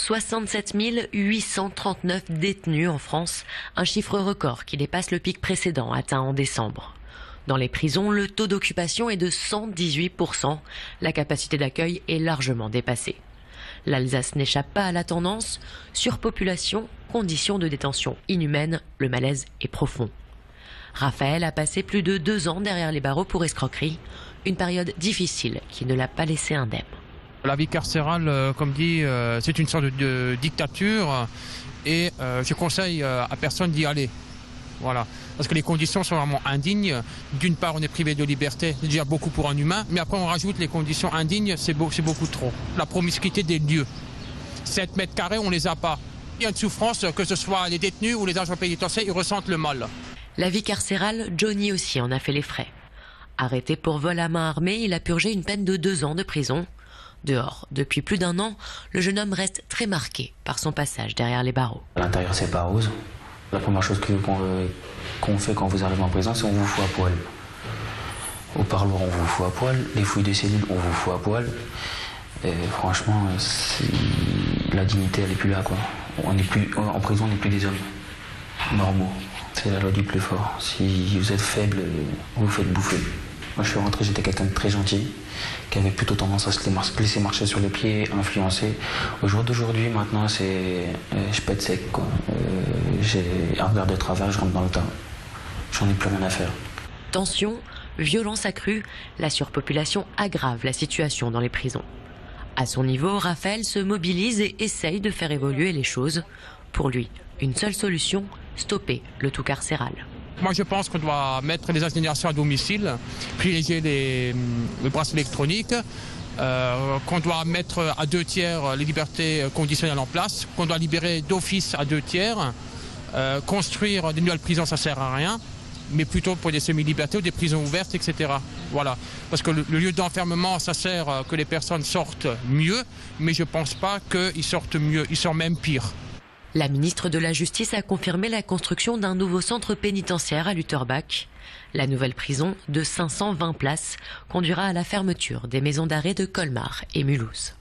67 839 détenus en France, un chiffre record qui dépasse le pic précédent atteint en décembre. Dans les prisons, le taux d'occupation est de 118%. La capacité d'accueil est largement dépassée. L'Alsace n'échappe pas à la tendance. Surpopulation, conditions de détention inhumaines, le malaise est profond. Raphaël a passé plus de 2 ans derrière les barreaux pour escroquerie. Une période difficile qui ne l'a pas laissé indemne. La vie carcérale, comme dit, c'est une sorte de dictature et je conseille à personne d'y aller. Voilà. Parce que les conditions sont vraiment indignes. D'une part, on est privé de liberté, c'est déjà beaucoup pour un humain, mais après on rajoute les conditions indignes, c'est beaucoup trop. La promiscuité des lieux. 7 mètres carrés, on les a pas. Il y a une souffrance, que ce soit les détenus ou les agents pénitentiaires, ils ressentent le mal. La vie carcérale, Johnny aussi en a fait les frais. Arrêté pour vol à main armée, il a purgé une peine de 2 ans de prison. Dehors, depuis plus d'1 an, le jeune homme reste très marqué par son passage derrière les barreaux. À l'intérieur, c'est pas rose. La première chose qu'on fait quand vous arrivez en prison, c'est on vous fout à poil. Au parloir, on vous fout à poil. Les fouilles de cellules, on vous fout à poil. Et franchement, la dignité, elle est plus là, quoi. En prison, on n'est plus des hommes normaux. C'est la loi du plus fort. Si vous êtes faible, vous vous faites bouffer. Moi, je suis rentré, j'étais quelqu'un de très gentil, qui avait plutôt tendance à se laisser marcher sur les pieds, influencer. Au jour d'aujourd'hui, maintenant, je pète sec, quoi. J'ai un regard de travers, je rentre dans le tas. J'en ai plus rien à faire. Tension, violence accrue, la surpopulation aggrave la situation dans les prisons. À son niveau, Raphaël se mobilise et essaye de faire évoluer les choses. Pour lui, une seule solution, stopper le tout carcéral. Moi, je pense qu'on doit mettre les assignations à domicile, privilégier le bracelet électronique, qu'on doit mettre à 2 tiers les libertés conditionnelles en place, qu'on doit libérer d'office à 2 tiers, construire des nouvelles prisons, ça ne sert à rien, mais plutôt pour des semi-libertés ou des prisons ouvertes, etc. Voilà. Parce que le lieu d'enfermement, ça sert que les personnes sortent mieux, mais je ne pense pas qu'ils sortent mieux, ils sortent même pire. La ministre de la Justice a confirmé la construction d'un nouveau centre pénitentiaire à Lutterbach. La nouvelle prison, de 520 places, conduira à la fermeture des maisons d'arrêt de Colmar et Mulhouse.